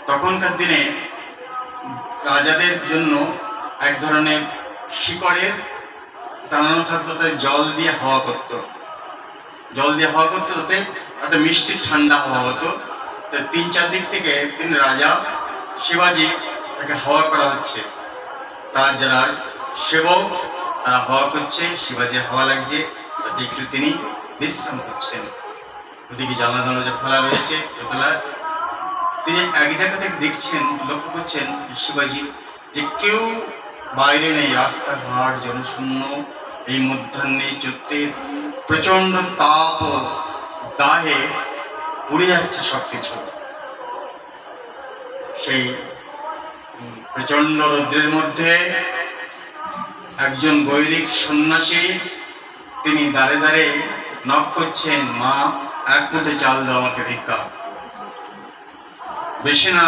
তখনকার দিনে রাজাদের জন্য এক ধরনের শিকড়ের টানানো থাকতো, তাতে জল দিয়ে হাওয়া করতো, তাতে একটা মিষ্টি ঠান্ডা হাওয়া হতো। তো 3-4 দিক থেকে তিনি রাজা শিবাজি তাকে হাওয়া করা হচ্ছে, তার যারা সেবক তারা হাওয়া করছে, শিবাজির হাওয়া লাগছে, দেখলে তিনি বিশ্রাম করছেন। ওদিকে জানলা দরজা খোলা রয়েছে দোতলার। তিনি এক জায়গা থেকে দেখছেন, লক্ষ্য করছেন শিবাজি যে কেউ বাইরে নেই, রাস্তাঘাট জনশূন্য। এই মধ্যাহ্নে চৈত্রের প্রচন্ড তাপ দাহে পুড়ে যাচ্ছে সবকিছু। সেই প্রচন্ড রৌদ্রের মধ্যে একজন গৈরিক সন্ন্যাসী তিনি দাঁড়ে দাঁড়ে নক করছেন, মা 1 মুঠো চাল দাও আমাকে ভিক্ষা, বেশি না,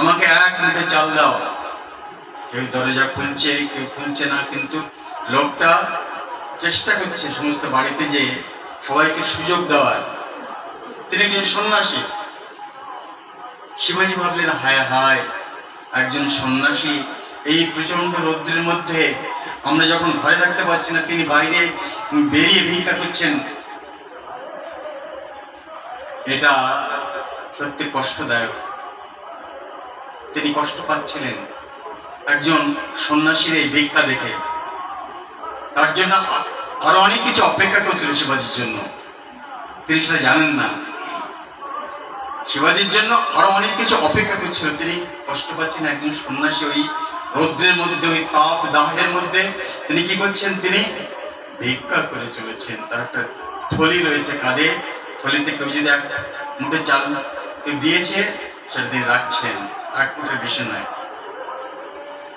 আমাকে 1 মুঠো চাল দাও। কেউ দরজা খুলছে, কেউ খুলছে না, কিন্তু লোকটা চেষ্টা করছে সমস্ত বাড়িতে যে সবাইকে সুযোগ দেওয়ার। তিনি একজন সন্ন্যাসী। শিবাজি ভাবলেন, হায় হায়, একজন সন্ন্যাসী এই প্রচন্ড রৌদ্রের মধ্যে, আমরা যখন ঘরে থাকতে পারছি না, তিনি বাইরে বেরিয়ে ভিক্ষা করছেন। এটা সত্যি কষ্টদায়ক। তিনি কষ্ট পাচ্ছিলেন একজন সন্ন্যাসীর এই ভিক্ষা দেখে। তার জন্য আরো অনেক কিছু অপেক্ষা করছিল শিবাজির জন্য, তিনি সেটা জানেন না। শিবাজির জন্য আরো অনেক কিছু অপেক্ষা করছিল, তিনি কষ্ট পাচ্ছেন। একজন সন্ন্যাসী ওই রৌদ্রের মধ্যে, ওই তাপ দাহের মধ্যে তিনি কি করছেন, তিনি ভিক্ষা করে চলেছেন। তার একটা থলি রয়েছে কাঁধে, থলিতে কেউ যদি 1 মুঠো চাল কেউ দিয়েছে সেটা তিনি রাখছেন, 1 মুঠের বেশি নয়।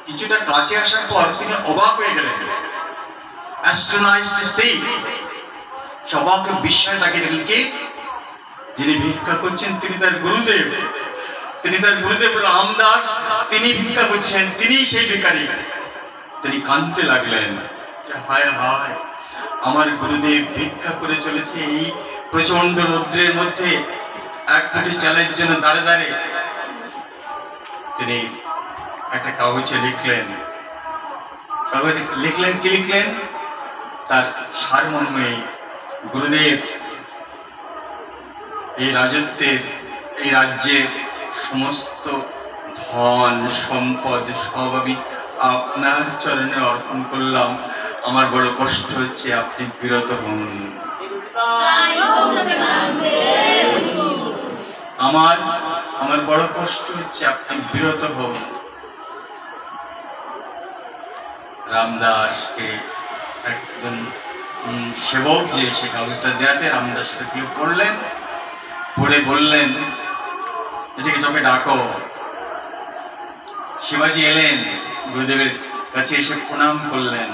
কিছুটা কাছে আসার পর তিনি অবাক হয়ে গেলেন, অ্যাস্ট্রোনাইজড টু সি, অবাক বিস্ময়ে তাকিয়ে দেখলেন কি, যিনি ভিক্ষা করছেন তিনি তার গুরুদেব, রামদাস, তিনি ভিক্ষা করছেন, তিনি সেই ভিখারি। তিনি কাঁদতে লাগলেন, হায় হায়, আমার গুরুদেব ভিক্ষা করে চলেছে এই প্রচন্ড রৌদ্রের মধ্যে 1 মুঠো চালের জন্য দাঁড়ে দাঁড়ে। তিনি একটা কাগজে লিখলেন, কি লিখলেন, তার সারমর্মে, গুরুদেব, এই রাজ্যের সমস্ত ধন সম্পদ সব আমি আপনার চরণে অর্পণ করলাম, আমার বড় কষ্ট হচ্ছে, আপনি বিরত হন। আমার বড় কষ্ট হচ্ছে, আপনি বিরত হন। রামদাসকে একজন সেবক যে সে কাগজটা দেয়াতে রামদাস সেটা পড়লেন, পড়ে বললেন, এটাকে চোখে ডাকো। শিবাজি এলেন, গুরুদেবের কাছে এসে প্রণাম করলেন,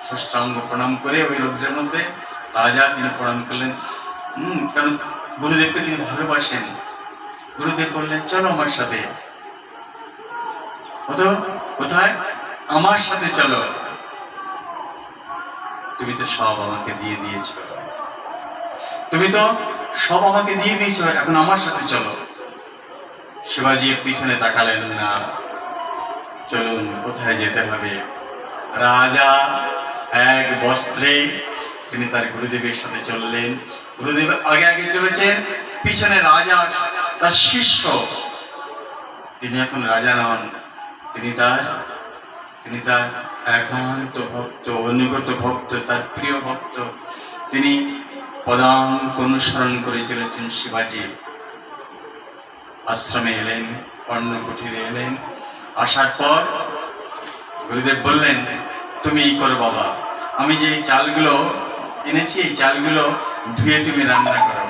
ষষ্ঠাঙ্গ প্রণাম করে ওই রৌদ্রের মধ্যে রাজা তিনি প্রণাম করলেন, কারণ গুরুদেবকে তিনি ভালোবাসেন। গুরুদেব বললেন, চলো আমার সাথে। কোথায়? আমার সাথে চলো, তুমি তো সব আমাকে দিয়ে দিয়েছ, এখন আমার সাথে চলো। শিবাজি পিছনে তাকালেন না, চলুন, কোথায় যেতে হবে। রাজা এক বস্ত্রে তিনি তার গুরুদেবের সাথে চললেন। গুরুদেব আগে আগে চলেছেন, পিছনে রাজা তার শিষ্য। তিনি এখন রাজা নন, তিনি তার একান্ত ভক্ত, অনুগত ভক্ত, তার প্রিয় ভক্ত। তিনি পদাঙ্ক অনুসরণ করে চলেছেন শিবাজি। আশ্রমে এলেন, কর্ণকুটিরে এলেন। আসার পর গুরুদেব বললেন, তুমি করো বাবা, আমি যে চালগুলো এনেছি এই চালগুলো ধুয়ে তুমি রান্না করো।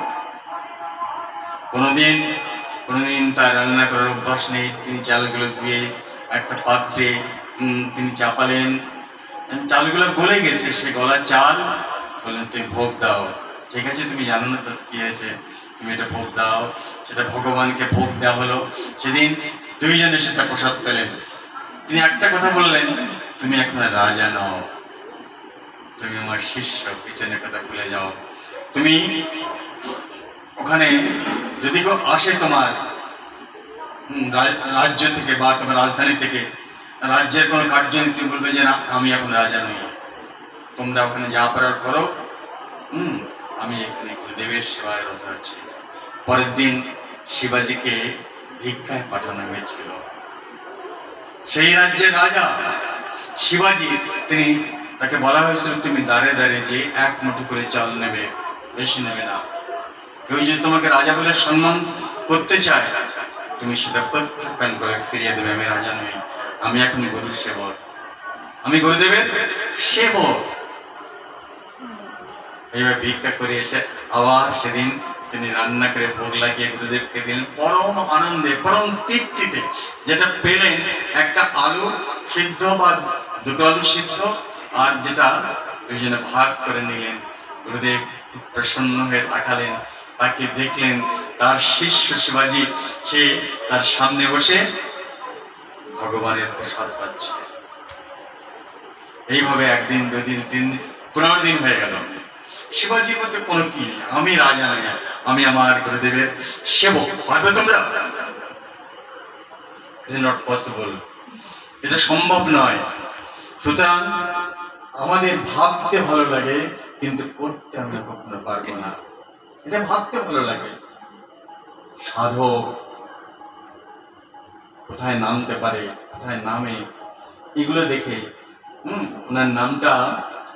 কোনোদিন তার রান্না করার অভ্যাস নেই। তিনি চালগুলো ধুয়ে একটা পাত্রে তিনি চাপালেন, চালগুলো গলে গেছে, সে গলা চাল। বললেন, তুমি ভোগ দাও। ঠিক আছে, তুমি জানো না তো কি হয়েছে, তুমি এটা ভোগ দাও। সেটা ভগবানকে ভোগ দেওয়া হলো। সেদিন দুইজনে সেটা প্রসাদ পেলেন। তিনি একটা কথা বললেন, তুমি এখন রাজা নও, তুমি আমার শিষ্য, পিছনের কথা ভুলে যাও। তুমি ওখানে যদি কেউ আসে তোমার রাজ্য থেকে বা তোমার রাজধানী থেকে রাজ্যের কোনো কার্যনীতি বলবে যে না আমি এখন রাজা নই, তোমরা ওখানে যা করার করো, আমি এখানে গুরুদেবের সেবায় রত আছি। পরের দিন শিবাজিকে ভিক্ষায় পাঠানো হয়েছিল। সেই রাজ্যের রাজা শিবাজি, তাকে বলা হয়েছিল তুমি দাঁড়ে দাঁড়িয়ে যে এক মুঠো করে চাল নেবে, বেশি নেবে না। কেউ যদি তোমাকে রাজা বলে সম্মান করতে চায়, তুমি সেটা প্রত্যাখ্যান করে ফিরিয়ে দেবে, আমি রাজা নই, আমি এখন গুরুর সেবক, আমি গুরুদেবের সেবক। এইভাবে ভিক্ষা করে এসে আবার সেদিন তিনি রান্না করে ভোগ লাগিয়ে গুরুদেবকে দিলেন পরম আনন্দে, পরম তৃপ্তিতে। যেটা পেলেন একটা আলু সিদ্ধ বা দুটো আলু সিদ্ধ, আর যেটা দুইজনে ভাগ করে নিলেন। গুরুদেব প্রসন্ন হয়ে তাকালেন, তাকে দেখলেন তার শিষ্য শিবাজি, সে তার সামনে বসে ভগবানের প্রসাদ পাচ্ছে। এইভাবে একদিন, দুদিন, 15 দিন হয়ে গেল। শিবাজির মধ্যে কোনো কি, আমি রাজা নই, আমি আমার গুরুদেবের সেবক। পারবে তোমরা? নট পসিবল, এটা সম্ভব নয়। সুতরাং আমাদের ভাবতে ভালো লাগে, কিন্তু করতে আমরা কখনো পারবো না। এটা ভাবতে ভালো লাগে। সাধক কোথায় নামতে পারে, কোথায় নামে, এগুলো দেখে ওনার নামটা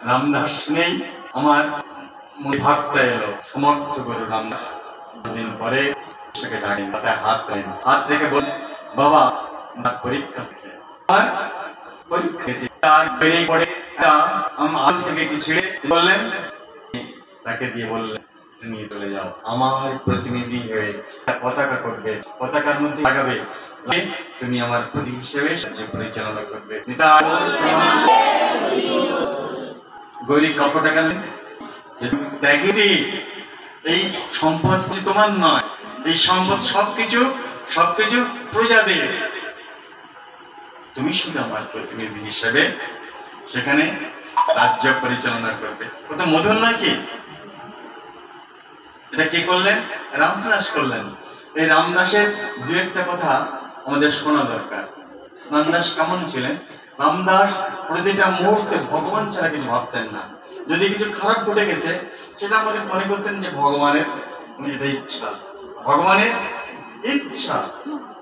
রামদাস নেই, আমার ভাবটা এলো সমর্থ গুরু রামদাস। দিন পরে সেটাকে ডাকেন, মাথায় হাত রেখে বলেন, বাবা আমার পরীক্ষা আছে, আমার পরীক্ষা আছে। তার বেরিয়ে পড়ে আল থেকে কি ছিঁড়ে বললেন, তাকে দিয়ে বললেন নিয়ে চলে যাও, আমার প্রতিনিধি হয়ে পতাকা করবে, পতাকার মধ্যে লাগাবে, তুমি আমার প্রতি হিসেবে রাজ্য পরিচালনা করবে। গৌরী কপটা গেলেন, এই সম্পদ তোমার নয়, এই সম্পদ সবকিছু প্রজাদের, তুমি শুধু আমার প্রতিনিধি হিসেবে সেখানে রাজ্য পরিচালনা করবে। কত মধুর নয় কি? এটা কি করলেন? রামদাস করলেন। এই রামদাসের দু একটা কথা আমাদের শোনা দরকার। রামদাস কেমন ছিলেন? রামদাস প্রতিটা মুহূর্তে ভগবান ছাড়া কিছু ভাবতেন না। যদি কিছু খারাপ ঘটে গেছে, সেটা আমাদের মনে করতেন যে ভগবানের এটা ইচ্ছা, ভগবানের ইচ্ছা।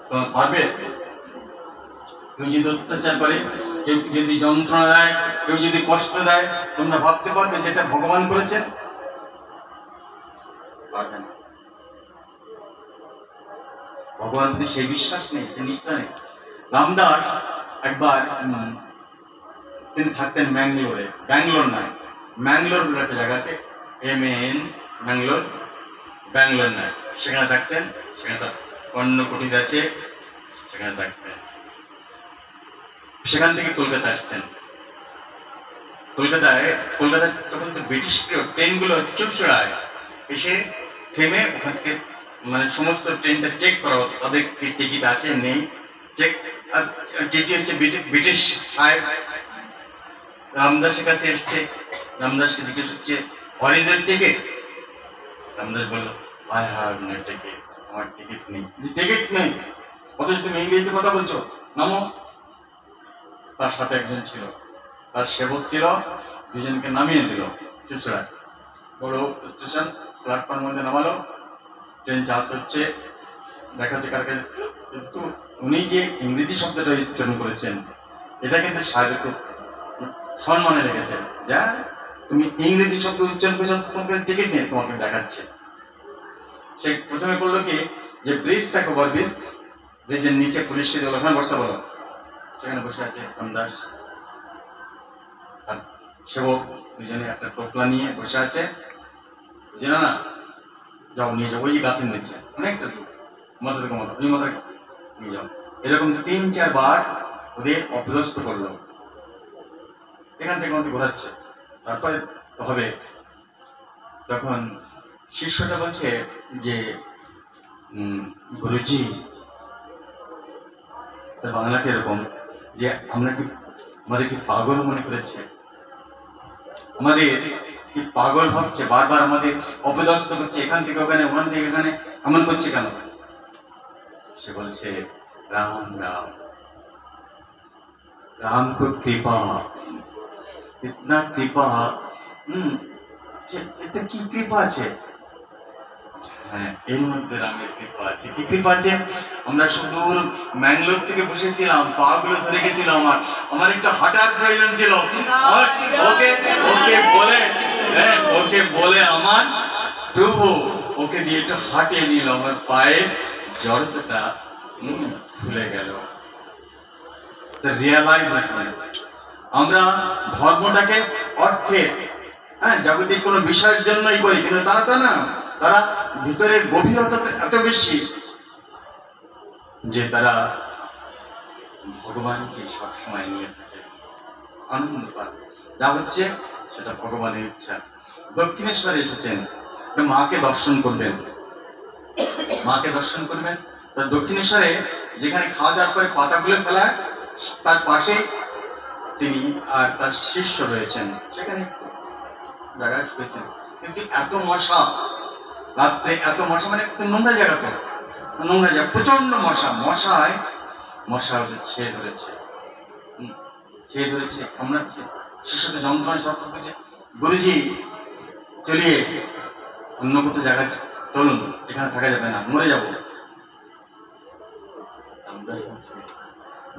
তোমার পারবে? কেউ যদি অত্যাচার করে, কেউ যদি যন্ত্রণা দেয়, কেউ যদি কষ্ট দেয়, তোমরা ভাবতে পারবে যেটা ভগবান করেছেন? পারবেন। ভগবান প্রতি সেই বিশ্বাস নেই, সেই নিষ্ঠা নেই। রামদাস একবার তিনি থাকতেন ম্যাঙ্গালোরে, ব্যাঙ্গালোর নয়, ম্যাঙ্গালোর বলে একটা জায়গা আছে, MAN ম্যাঙ্গালোর, ব্যাঙ্গালোর নয়, সেখানে থাকতেন। সেখানে তার কর্ণকুটির আছে, সেখানে থাকতেন। সেখান থেকে কলকাতা আসছেন। কলকাতায় তখন তো ব্রিটিশ ট্রেনগুলো চুপচুড়ায়, এসে থেমে ওখান থেকে মানে সমস্ত ট্রেনটা চেক করা হতো, তাদের টিকিট আছে নেই চেক। আর টিটি হচ্ছে ব্রিটিশ সাহেব। রামদাসের কাছে এসছে, রামদাসকে জিজ্ঞেস হচ্ছে অরিজিনাল টিকিট? রামদাস বললো আই হ্যাভ নো টিকিট, আমার টিকিট নেই। টিকিট নেই, অথচ তুমি ইংরেজিতে কথা বলছো, নামো। তার সাথে একজন ছিল, তার সেবক ছিল, দুজনকে নামিয়ে দিল চুচড়ায়। বড় স্টেশন, প্ল্যাটফর্মের মধ্যে নামালো, ট্রেন চার্জ হচ্ছে, দেখাচ্ছে কারকে। কিন্তু উনি যে ইংরেজি শব্দটা উচ্চারণ করেছেন, এটা কিন্তু সাহেবের খুব সম্মানে লেগেছে। যা তুমি ইংরেজি শব্দ উচ্চারণ করেছো, তোমাকে টিকিট নিয়ে তোমাকে দেখাচ্ছে। সে প্রথমে করলো কি, যে ব্রিজ থাকে, ওভার ব্রিজ, ব্রিজের নিচে পুলিশকে দিল, ওখানে বসতে বলো। সেখানে বসে আছে রামদাস আর সেবক, দুজনে একটা টোপলা নিয়ে বসে আছে। বুঝে না, যাও নিয়ে যাও, ওই যে গাছের নিচে অনেকটা দূর, মাথা থেকে মাথা, ওই মাথা নিয়ে যাও। এরকম 3-4 বার ওদের অপদস্থ করলো। এখান থেকে আমাদের ঘোরাচ্ছে, তারপরে হবে। তখন শিষ্যটা বলছে যে গুরুজি, বাংলাটা এরকম যে আমাদের কি পাগল মনে করেছে, আমাদের কি পাগল ভাবছে, বারবার আমাদের অপদস্থ করছে, এখান থেকে ওখানে, ওখান থেকে এখানে, এমন করছে কেন? সে বলছে राम राम राम को कृपा इतना कृपा এটা কি কৃপা আছে হ্যাঁ এর মধ্যে রামের কৃপা আছে কি কৃপা আছে আমরা সুদূর ম্যাঙ্গালোর থেকে বসেছিলাম পা গুলো ধরে গেছিল আমার একটু হাঁটার প্রয়োজন ছিল ওকে ওকে বলে হ্যাঁ ওকে বলে আমার প্রভু ওকে দিয়ে একটু হাঁটিয়ে নিল আমার পায়ে জড়তাটা ভুলে গেল রিয়ালাইজ আমরা ধর্মটাকে অর্থের হ্যাঁ জাগতিক কোনো বিষয়ের জন্যই করি কিন্তু তারা তো না তারা ভিতরের গভীরতা এত বেশি যে তারা ভগবানকে সবসময় নিয়ে থাকে আনন্দ পায় যা হচ্ছে সেটা ভগবানের ইচ্ছা দক্ষিণেশ্বরে এসেছেন মাকে দর্শন করবেন মাকে দর্শন করবেন তো দক্ষিণেশ্বরে যেখানে খাওয়া দাওয়ার পরে পাতাগুলো ফেলা তার পাশে তিনি আর তার শিষ্য রয়েছেন সেখানে জায়গায় শুয়েছেন কিন্তু এত মশা রাত্রে এত মশা মানে নোংরা জায়গা তো নোংরা জায়গা প্রচন্ড মশায় মশা ওদের ছেয়ে ধরেছে কামড়াচ্ছে শিষ্যকে যন্ত্রণায় সরকার করছে গুরুজি চলিয়ে অন্য কোথাও জায়গায় চলুন এখানে থাকা যাবে না মরে যাবো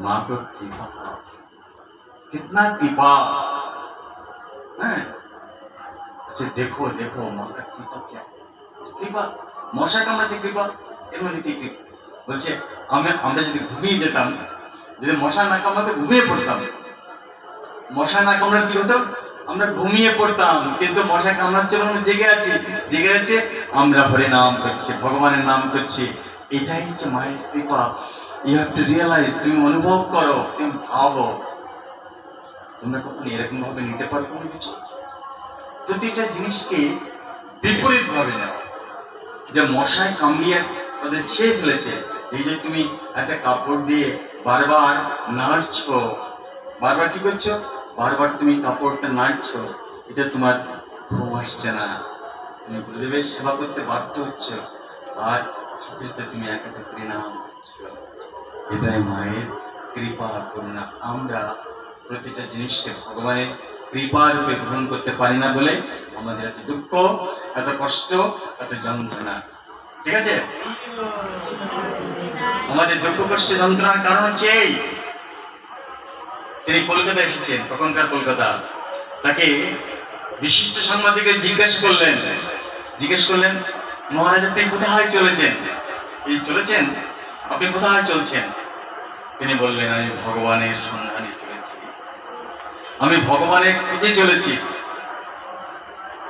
মা তো কৃপা कितना कृपा है अच्छा देखो देखो माँ का कृपा क्या कृपा মশা কামড়াচ্ছে কৃপা এর মধ্যে কি কৃপা বলছে আমরা যদি ঘুমিয়ে যেতাম যদি মশা না কামড়াতে ঘুমিয়ে পড়তাম মশা না কামড়াতে কি হতো আমরা ঘুমিয়ে পড়তাম কিন্তু মশা কামড়াচ্ছে আমরা জেগে আছে আমরা হরি নাম করছি ভগবানের নাম করছি এটাই হচ্ছে মায়ের কৃপা ইউ হ্যাভ টু রিয়েলাইজ তুমি অনুভব করো তুমি ভাবো তোমরা কখনো এরকম ভাবে নিতে পারো কোনো কিছু প্রতিটা জিনিসকে বিপরীত ভাবে নেওয়া যে মশায় কামড়িয়ে তাদের ছেয়ে ফেলেছে এই যে তুমি একটা কাপড় দিয়ে বারবার নাড়ছো বারবার কি করছো বারবার তুমি কাপড়টা নাড়ছো এটা তোমার ঘুম আসছে না তুমি গুরুদেবের সেবা করতে বাধ্য হচ্ছ আর সেক্ষেত্রে তুমি একাতে পরিণাম হচ্ছ এটাই মায়ের কৃপা করুণা আমরা প্রতিটা জিনিসকে ভগবানের কৃপা রূপে গ্রহণ করতে পারি না বলে আমাদের এত দুঃখ এত কষ্ট এত যন্ত্রণা ঠিক আছে আমাদের দুঃখ কষ্ট যন্ত্রণার কারণ হচ্ছে এই তিনি কলকাতা এসেছেন তখনকার কলকাতা তাকে বিশিষ্ট সাংবাদিকের জিজ্ঞেস করলেন মহারাজ আপনি কোথায় চলেছেন আপনি কোথায় চলছেন তিনি বললেন আমি ভগবানের সন্ধানে চলেছি আমি ভগবানের খুঁজে চলেছি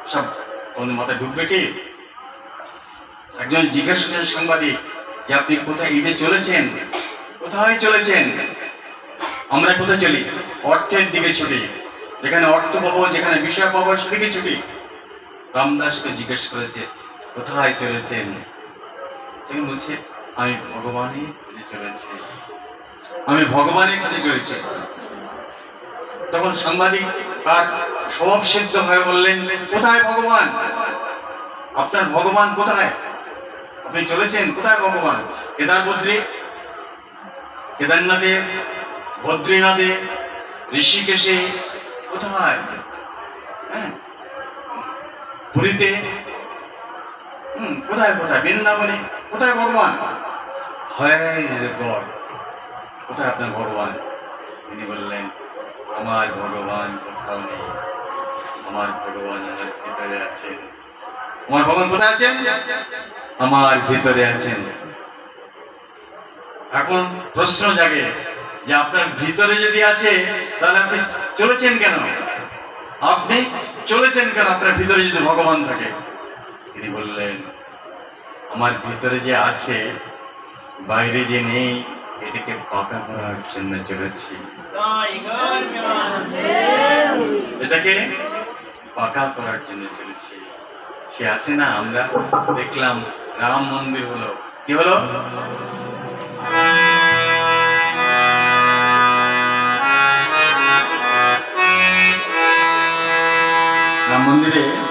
সব মাথায় ঢুকবে কি একজন জিজ্ঞাসা করেন সাংবাদিক যে আপনি কোথায় ঈদে চলেছেন কোথায় চলেছেন আমরা কোথায় চলি অর্থের দিকে ছুটি যেখানে অর্থ পাবো যেখানে বিষয় পাবো সেদিকে ছুটি রামদাসকে জিজ্ঞেস করেছে কোথায় চলেছেন তিনি বলছে আমি ভগবানের খুঁজে চলেছি আমি ভগবানের খুঁজে চলেছি তখন সাংবাদিক তার স্বভাব সিদ্ধ হয়ে বললেন কোথায় ভগবান আপনার ভগবান কোথায় আপনি চলেছেন কোথায় ভগবান কেদারনাথে বদ্রীনাথে ঋষিকেশে কোথায় পুরীতে কোথায় বৃন্দাবনে কোথায় ভগবান কোথায় আপনার ভগবান তিনি বললেন আমার ভগবান কোথাও নেই আমার ভগবান আমার ভিতরে আছেন আমার ভগবান কোথায় আছেন আমার ভিতরে আছেন এখন প্রশ্ন জাগে যে আপনার ভিতরে যদি আছে তাহলে আপনি চলেছেন কেন আপনার ভিতরে যদি ভগবান থাকে তিনি বললেন আমার ভিতরে যে আছে বাইরে যে নেই এটাকে পাকা করার জন্য চলেছি এটাকে পাকা করার জন্য চলেছি সে আছে না আমরা দেখলাম রাম মন্দির হলো কি হলো রাম মন্দিরে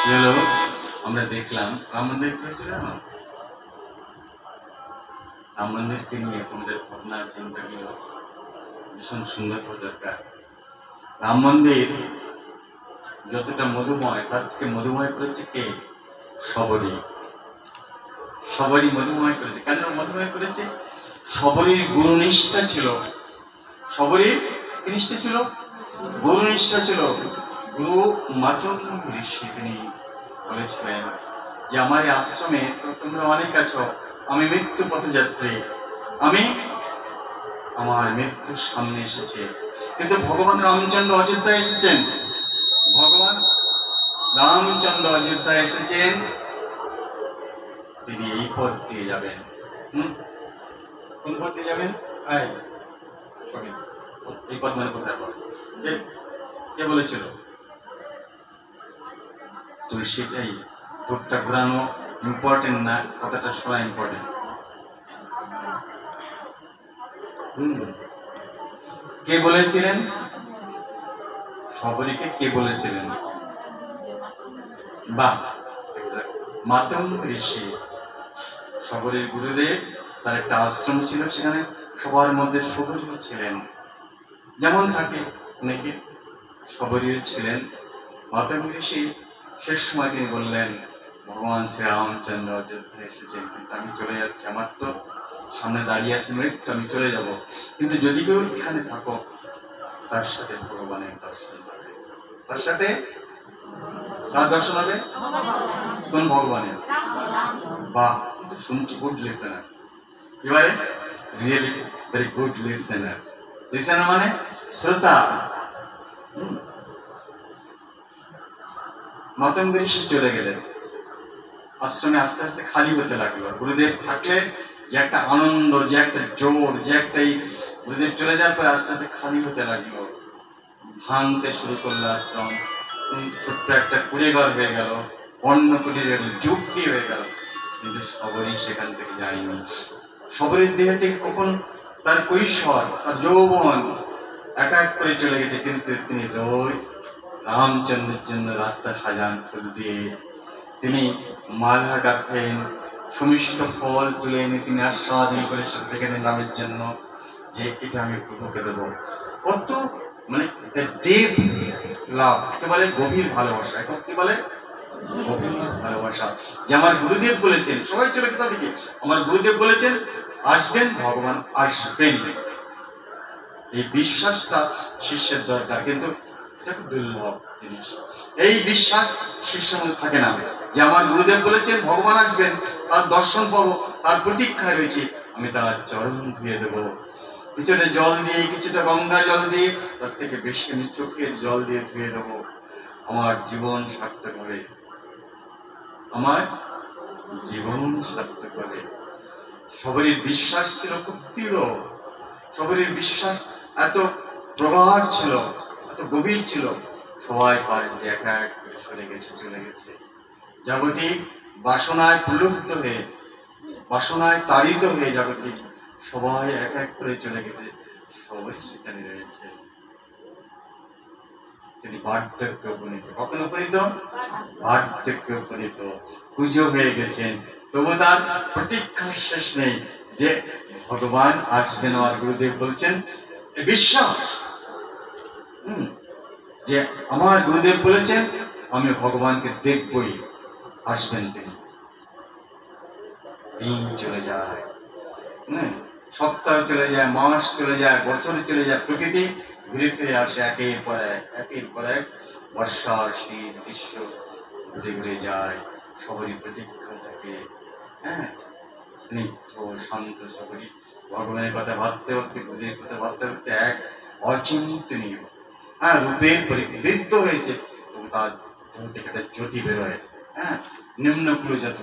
হলো আমরা দেখলাম রাম মন্দির করেছিল না, রাম মন্দিরকে নিয়ে তোমাদের ভাবনা চিন্তাগুলো ভীষণ সুন্দর হওয়া দরকার। রাম মন্দির যতটা মধুময়, তার থেকে মধুময় করেছে কে? শবরী। শবরী মধুময় করেছে। কেন মধুময় করেছে? শবরীর গুরুনিষ্ঠা ছিল। শবরীর কি নিষ্ঠা ছিল? গুরুনিষ্ঠা ছিল। গুরু মাতঙ্গ ঋষি তিনি বলেছিলেন যে আমার এই আশ্রমে তো তোমরা অনেক আছো, আমি মৃত্যু পথযাত্রী, আমার মৃত্যুর সামনে এসেছে, কিন্তু ভগবান রামচন্দ্র অযোধ্যায় এসেছেন। ভগবান রামচন্দ্র অযোধ্যায় এসেছেন, তিনি এই পথ দিয়ে যাবেন। কোন পথ দিয়ে যাবেন? এই পথ মানে কোথায় পথ? কে বলেছিল? তো সেটাই, ভোটটা ঘোরানো ইম্পর্টেন্ট না, কথাটা শোনা ইম্পর্টেন্ট। কে বলেছিলেন? শবরীকে কে বলেছিলেন? বাহ, মাতঙ্গ ঋষি। শবরীর গুরুদেব, তার একটা আশ্রম ছিল, সেখানে সবার মধ্যে শবরীও ছিলেন। যেমন থাকে অনেকে, শবরীও ছিলেন। মাতঙ্গ ঋষি শেষ সময় তিনি বললেন ভগবান শ্রীরামচন্দ্র অযোধ্যায় এসেছেন, কিন্তু আমি চলে যাচ্ছি, আমার তো সামনে দাঁড়িয়ে আছে মৃত্যু, আমি চলে যাব, কিন্তু যদি কেউ এখানে থাকো তার সাথে ভগবানের দর্শন হবে। তার সাথে কার দর্শন হবে? কোন ভগবানের? বাহ, শুনছি, গুড লিসেনার। এবারে really very good listener. Listener মানে শ্রোতা। মাতঙ্গ ঋষি চলে গেলেন, আশ্রমে আস্তে আস্তে খালি হতে লাগলো। গুরুদেব থাকলে যে একটা আনন্দ, যে একটা জোর, যে একটা, গুরুদেব চলে যাওয়ার পরে আস্তে আস্তে খালি হতে লাগলো, ভাঙতে শুরু করলো আশ্রম। ছোট্ট একটা কুড়েঘর হয়ে গেল, অন্য কুটিরের যুক্তি হয়ে গেল। কিন্তু শবরী সেখান থেকে যায়নি। শবরীর দেহ থেকে কখন তার কৈশোর, তার যৌবন এক এক করে চলে গেছে, কিন্তু তিনি রোজ রামচন্দ্রের জন্য রাস্তা সাজান ফুল দিয়ে, তিনি মালা গাঁথেন, সুমিষ্ট ফল তুলে এনে তিনি আস্বাদন করে রেখে দেন রামের জন্য, যে এটা আমি প্রভুকে দেবো। কত মানে ডিপ লাভ, কে বলে গভীর ভালোবাসা। এখন কি বলে? গভীর ভালোবাসা। যে আমার গুরুদেব বলেছেন, সবাই চলে গেছে তাদেরকে, আমার গুরুদেব বলেছেন আসবেন, ভগবান আসবেন। এই বিশ্বাসটা শিষ্যের দরকার, কিন্তু এটা খুব দুর্লভ জিনিস। এই বিশ্বাস শিষ্যের মধ্যে থাকে না, যে আমার গুরুদেব বলেছেন ভগবান আসবেন, তার দর্শন পাবো, তার প্রতীক্ষায় রয়েছে, আমি তার চরণ ধুয়ে দেবো, কিছুটা জল দিয়ে, কিছুটা গঙ্গা জল দিয়ে, তার থেকে বেশি আমি চোখের জল দিয়ে ধুয়ে দেবো, আমার জীবন সার্থক হবে, আমার জীবন সার্থক হবে। শবরীর বিশ্বাস ছিল খুব দৃঢ়। শবরীর বিশ্বাস এত প্রগাঢ় ছিল, এত গভীর ছিল, সবাই পাশ দিয়ে এক এক করে সরে গেছে, চলে গেছে। জাগতিক বাসনায় প্রলুব্ধ হয়ে, বাসনায় তাড়িত হয়ে জাগতিক সবাই এক এক করে চলে গেছে, সবাই সেখানে রয়েছে। তিনি বার্ধক্যে উপনীত। কখন উপনীত? বার্ধক্যে উপনীত, পুজো হয়ে গেছেন, তবু তার প্রতীক্ষার শেষ নেই যে ভগবান আসবেন। আমার গুরুদেব বলছেন বিশ্বাস, যে আমার গুরুদেব বলেছেন আমি ভগবানকে দেখবই, আসবেন তিনি। দিন চলে যায়, সপ্তাহ চলে যায়, মাস চলে যায়, বছর চলে যায়, প্রকৃতি ঘুরে ফিরে আসে একের পর এক, একের পর এক, বর্ষা, শীত, গ্রীষ্ম ঘুরে ঘুরে যায়। শবরী প্রতীক্ষা থাকে, স্নিগ্ধ শান্ত শবরী ভগবানের কথা ভাবতে ভাবতে, গুরুদেবের কথা ভাবতে ভাবতে এক অচিন্তনীয় রূপে পরিবৃদ্ধ হয়েছে, এবং তার থেকে একটা জ্যোতি বেরোয়, নিম্ন কুলজাত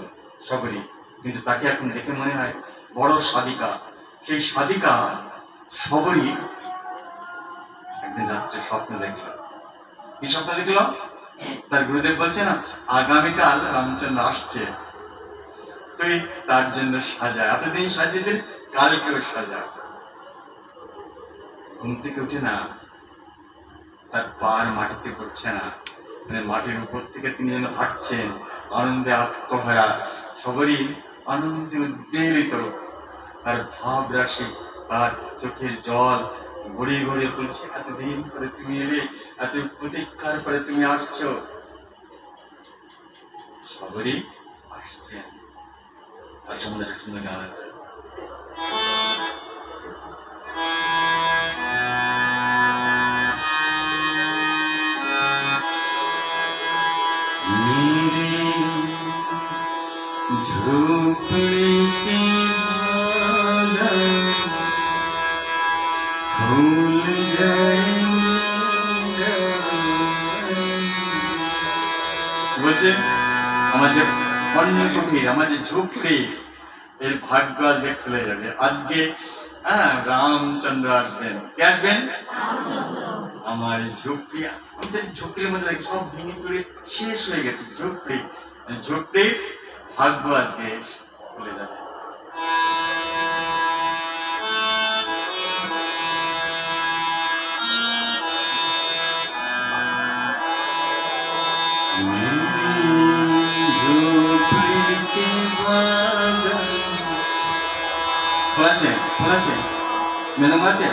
শবরী, কিন্তু তাকে এখন দেখে মনে হয় বড় সাধিকা। সেই সাধিকা শবরী একদিন রাত্রে স্বপ্ন দেখল। কি স্বপ্ন দেখল? তার গুরুদেব বলছে না আগামীকাল রামচন্দ্র আসছে, তুই তার জন্য সাজা, এতদিন সাজিয়েছেন, কালকেও সাজা। ঘুম থেকে উঠে না, তার পার মাটিতে পড়ছে না, মানে মাটির উপর থেকে তিনি যেন হাঁটছেন আনন্দে আত্মভরা, সবরই আনন্দে উদ্বেলিত। তার ভাব রাশি, তার চোখের জল গড়িয়ে গড়িয়ে বলছে, এতদিন পরে তুমি এলে, এত প্রতীক্ষার পরে তুমি আসছো। সবরই আসছেন। তার সম্বন্ধে একটা সুন্দর গান আছে। झोपड़ी की भागा भूल जाएंगे। বলছে আমার যে অন্নকুটির, আমার যে ঝুপড়ি, এর ভাগ্য আজকে খুলে যাবে। আজকে রামচন্দ্র আসবেন। কে আসবেন? আমার ঝুপড়ি, আমাদের ঝুপড়ির মধ্যে সব ভেঙে চুরে শেষ হয়ে গেছে। ঝুপড়ি, ঝুপড়ির ভাগ্য আজকে খুলে যাবে। খোলা আছে? খোলা আছে? মেদম আছে?